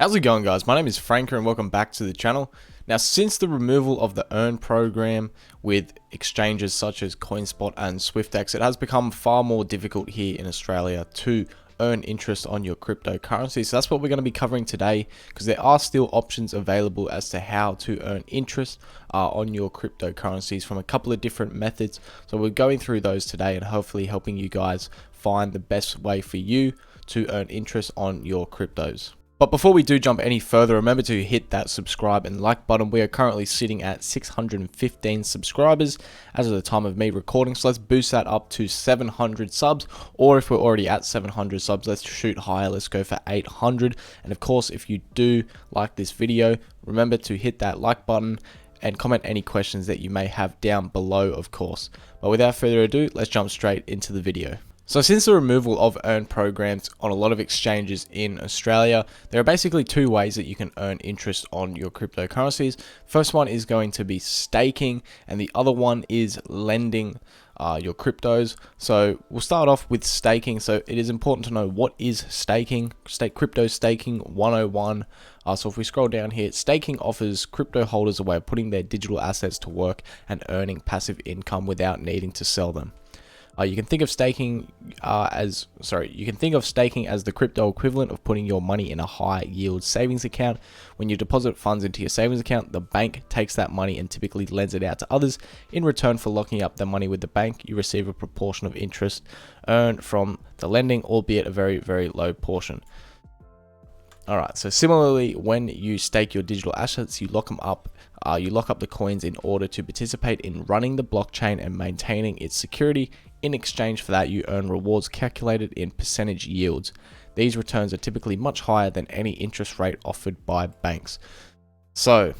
How's it going, guys? My name is Franco and welcome back to the channel. Now, since the removal of the earn program with exchanges such as Coinspot and Swyftx, it has become far more difficult here in Australia to earn interest on your cryptocurrency. So that's what we're going to be covering today, because there are still options available as to how to earn interest on your cryptocurrencies from a couple of different methods. So we're going through those today and hopefully helping you guys find the best way for you to earn interest on your cryptos. But before we do jump any further, remember to hit that subscribe and like button. We are currently sitting at 615 subscribers as of the time of me recording. So let's boost that up to 700 subs. Or if we're already at 700 subs, let's shoot higher. Let's go for 800. And of course, if you do like this video, remember to hit that like button and comment any questions that you may have down below, of course. But without further ado, let's jump straight into the video. So since the removal of earn programs on a lot of exchanges in Australia, there are basically two ways that you can earn interest on your cryptocurrencies. First one is going to be staking, and the other one is lending your cryptos. So we'll start off with staking. So it is important to know what is staking. Crypto staking 101. So if we scroll down here, staking offers crypto holders a way of putting their digital assets to work and earning passive income without needing to sell them. You can think of staking as the crypto equivalent of putting your money in a high yield savings account. When you deposit funds into your savings account, the bank takes that money and typically lends it out to others. In return for locking up the money with the bank, you receive a proportion of interest earned from the lending, albeit a very, very low portion. Alright, so similarly, when you stake your digital assets, you lock them up. You lock up the coins in order to participate in running the blockchain and maintaining its security. In exchange for that, you earn rewards calculated in percentage yields. These returns are typically much higher than any interest rate offered by banks. So,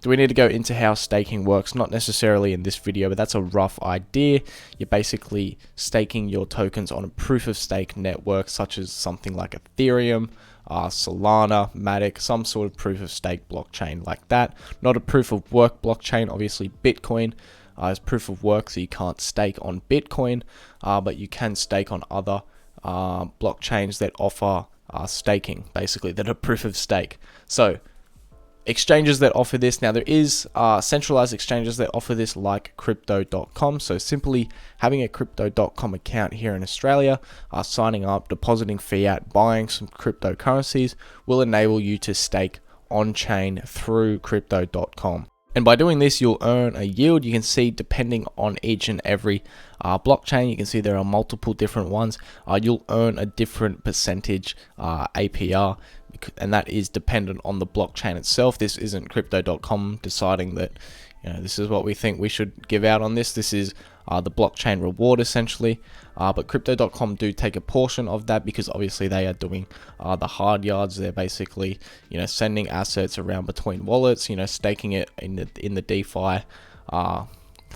do we need to go into how staking works? Not necessarily in this video, but that's a rough idea. You're basically staking your tokens on a proof of stake network, such as something like Ethereum, Solana, Matic, some sort of proof of stake blockchain like that. Not a proof of work blockchain. Obviously, Bitcoin is proof of work, so you can't stake on Bitcoin, but you can stake on other blockchains that offer staking, basically, that are proof of stake. So exchanges that offer this, now there is centralized exchanges that offer this, like crypto.com. So simply having a crypto.com account here in Australia, signing up, depositing fiat, buying some cryptocurrencies will enable you to stake on chain through crypto.com. And by doing this, you'll earn a yield. You can see, depending on each and every blockchain, you can see there are multiple different ones. You'll earn a different percentage APR, and that is dependent on the blockchain itself. This isn't crypto.com deciding that, this is what we think we should give out on this. This is the blockchain reward, essentially. But crypto.com do take a portion of that, because obviously they are doing the hard yards. They're basically, sending assets around between wallets, staking it in the DeFi,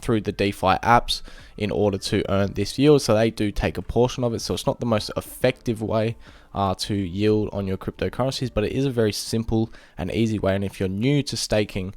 through the DeFi apps in order to earn this yield. So they do take a portion of it. So it's not the most effective way to yield on your cryptocurrencies, but it is a very simple and easy way. And if you're new to staking,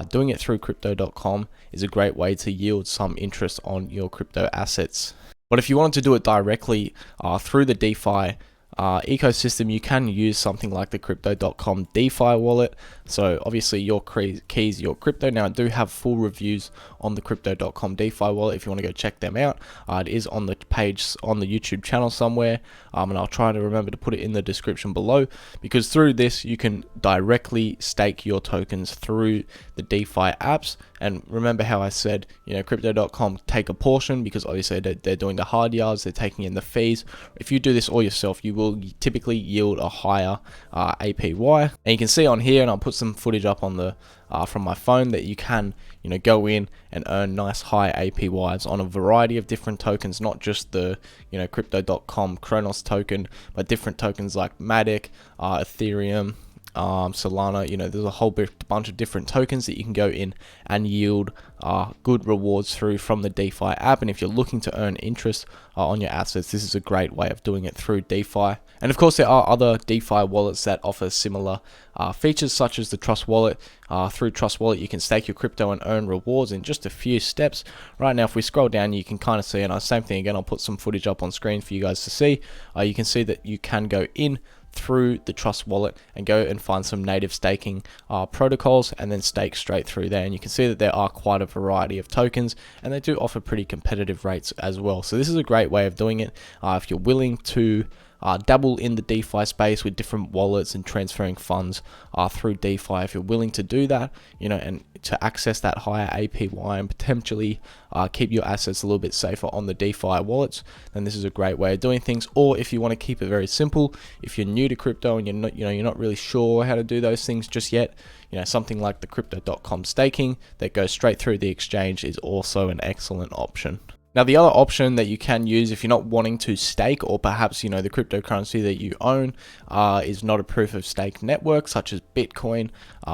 doing it through crypto.com is a great way to yield some interest on your crypto assets. But if you want to do it directly through the DeFi ecosystem, you can use something like the crypto.com DeFi wallet. So obviously your keys, your crypto. Now I do have full reviews on the crypto.com DeFi wallet if you want to go check them out. It is on the page on the YouTube channel somewhere, and I'll try to remember to put it in the description below, because through this you can directly stake your tokens through the DeFi apps. And remember how I said, crypto.com take a portion, because obviously they're doing the hard yards, they're taking in the fees. If you do this all yourself, you will typically yield a higher APY. And you can see on here, and I'll put some footage up on the from my phone, that you can go in and earn nice high APYs on a variety of different tokens, not just the crypto.com Kronos token, but different tokens like Matic, Ethereum, Solana. There's a whole bunch of different tokens that you can go in and yield good rewards through from the DeFi app. And if you're looking to earn interest on your assets, this is a great way of doing it through DeFi. And of course, there are other DeFi wallets that offer similar features, such as the Trust Wallet. Through Trust Wallet, you can stake your crypto and earn rewards in just a few steps. Right now, if we scroll down, you can kind of see, and same thing again, I'll put some footage up on screen for you guys to see. You can see that you can go in through the Trust wallet and go and find some native staking protocols and then stake straight through there. And you can see that there are quite a variety of tokens, and they do offer pretty competitive rates as well. So this is a great way of doing it if you're willing to dabble in the DeFi space with different wallets and transferring funds through DeFi. If you're willing to do that, and to access that higher APY and potentially keep your assets a little bit safer on the DeFi wallets, then this is a great way of doing things. Or if you want to keep it very simple, if you're new to crypto and you're not really sure how to do those things just yet, something like the crypto.com staking that goes straight through the exchange is also an excellent option. Now, the other option that you can use if you're not wanting to stake, or perhaps, the cryptocurrency that you own is not a proof of stake network, such as Bitcoin,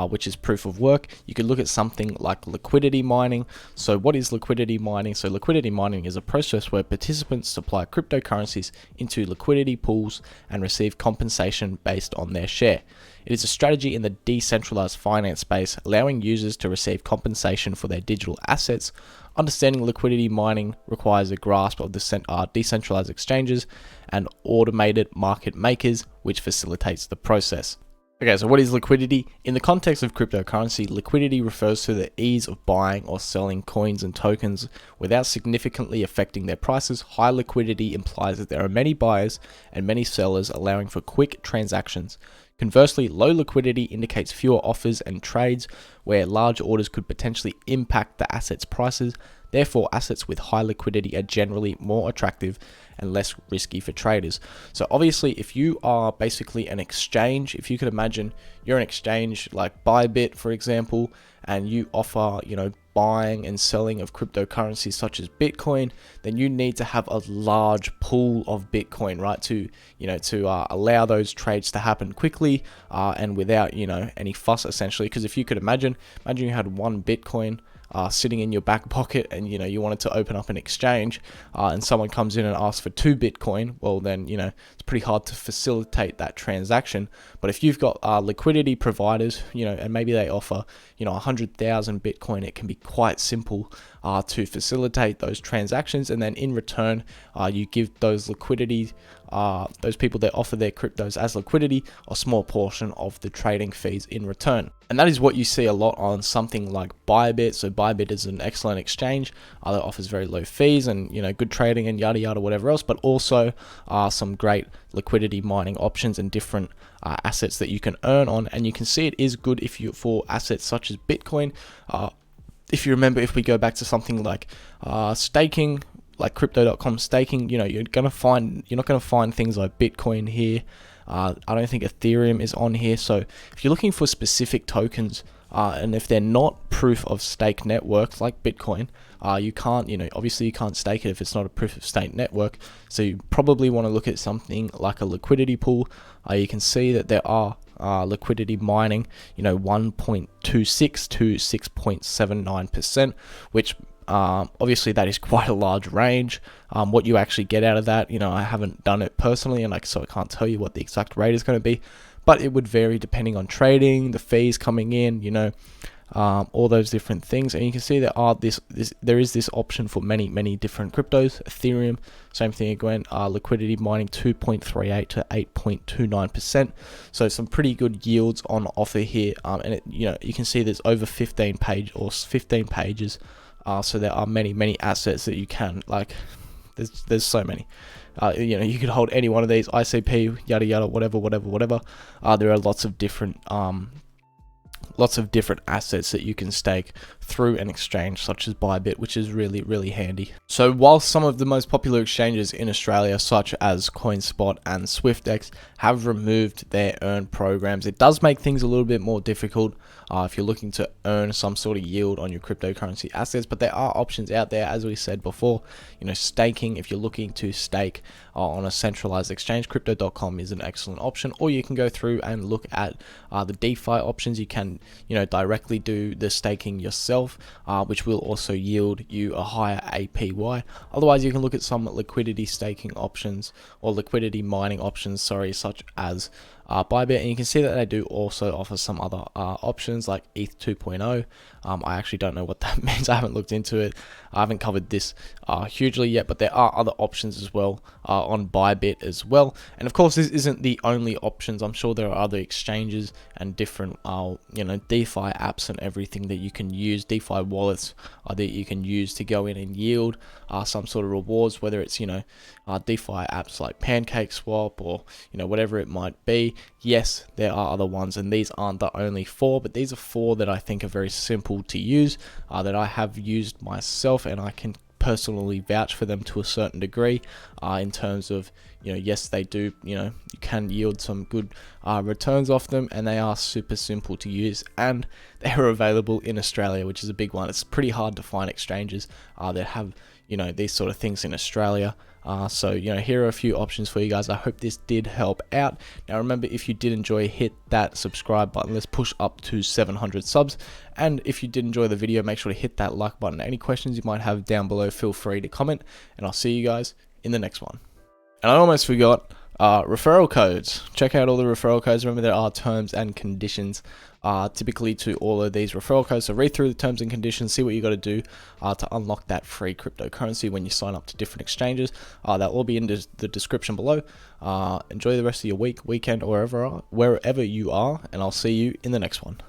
which is proof of work, you could look at something like liquidity mining. So what is liquidity mining? So liquidity mining is a process where participants supply cryptocurrencies into liquidity pools and receive compensation based on their share. It is a strategy in the decentralized finance space, allowing users to receive compensation for their digital assets. Understanding liquidity mining requires a grasp of the decentralized exchanges and automated market makers, which facilitates the process. Okay, so what is liquidity? In the context of cryptocurrency, liquidity refers to the ease of buying or selling coins and tokens without significantly affecting their prices. High liquidity implies that there are many buyers and many sellers, allowing for quick transactions. Conversely, low liquidity indicates fewer offers and trades, where large orders could potentially impact the asset's prices. Therefore, assets with high liquidity are generally more attractive and less risky for traders. So obviously, if you are basically an exchange, if you could imagine you're an exchange like ByBit, for example, and you offer, buying and selling of cryptocurrencies such as Bitcoin, then you need to have a large pool of Bitcoin, right, to allow those trades to happen quickly and without any fuss, essentially. Because if you could imagine you had one Bitcoin sitting in your back pocket, and you wanted to open up an exchange, and someone comes in and asks for 2 Bitcoin, well then it's pretty hard to facilitate that transaction. But if you've got liquidity providers, and maybe they offer 100,000 Bitcoin, it can be quite simple to facilitate those transactions, and then in return you give those those people that offer their cryptos as liquidity a small portion of the trading fees in return. And that is what you see a lot on something like ByBit. So ByBit is an excellent exchange that offers very low fees and good trading and yada yada whatever else, but also some great liquidity mining options and different assets that you can earn on. And you can see it is good for assets such as Bitcoin. If you remember, if we go back to something like staking, like crypto.com staking, you're not gonna find things like Bitcoin here. I don't think Ethereum is on here. So if you're looking for specific tokens, and if they're not proof of stake networks like Bitcoin, you can't, obviously you can't stake it if it's not a proof of stake network. So you probably want to look at something like a liquidity pool. You can see that there are liquidity mining, 1.26 to 6.79%, which obviously that is quite a large range. What you actually get out of that, I haven't done it personally, and so I can't tell you what the exact rate is going to be, but it would vary depending on trading, the fees coming in, all those different things. And you can see there is this option for many different cryptos. Ethereum, same thing again, liquidity mining 2.38 to 8.29%. So some pretty good yields on offer here. And you can see there's over 15 pages. So there are many assets that you can, like, there's so many. You could hold any one of these, ICP, yada yada, whatever. There are lots of different assets that you can stake through an exchange such as ByBit, which is really handy. So while some of the most popular exchanges in Australia, such as Coinspot and Swyftx, have removed their earn programs, it does make things a little bit more difficult if you're looking to earn some sort of yield on your cryptocurrency assets. But there are options out there, as we said before. Staking, if you're looking to stake on a centralized exchange, crypto.com is an excellent option. Or you can go through and look at the DeFi options. You can directly do the staking yourself, which will also yield you a higher APY. Otherwise, you can look at some liquidity staking options, or liquidity mining options, such as ByBit, and you can see that they do also offer some other options like ETH 2.0. I actually don't know what that means. I haven't looked into it. I haven't covered this hugely yet, but there are other options as well on ByBit as well. And of course, this isn't the only options. I'm sure there are other exchanges and different, DeFi apps and everything that you can use, DeFi wallets that you can use to go in and yield some sort of rewards, whether it's, DeFi apps like PancakeSwap or, whatever it might be. Yes, there are other ones, and these aren't the only 4, but these are 4 that I think are very simple to use, that I have used myself, and I can personally vouch for them to a certain degree, in terms of, yes, they do, you can yield some good returns off them, and they are super simple to use, and they're available in Australia, which is a big one. It's pretty hard to find exchanges that have, these sort of things in Australia. So, here are a few options for you guys. I hope this did help out. Now, remember, if you did enjoy, hit that subscribe button. Let's push up to 700 subs. And if you did enjoy the video, make sure to hit that like button. Any questions you might have down below, feel free to comment, and I'll see you guys in the next one. And I almost forgot, referral codes. Check out all the referral codes. Remember, there are terms and conditions typically to all of these referral codes, so read through the terms and conditions, see what you got to do to unlock that free cryptocurrency when you sign up to different exchanges. That will be in the description below. Enjoy the rest of your week, weekend, or wherever you are, and I'll see you in the next one.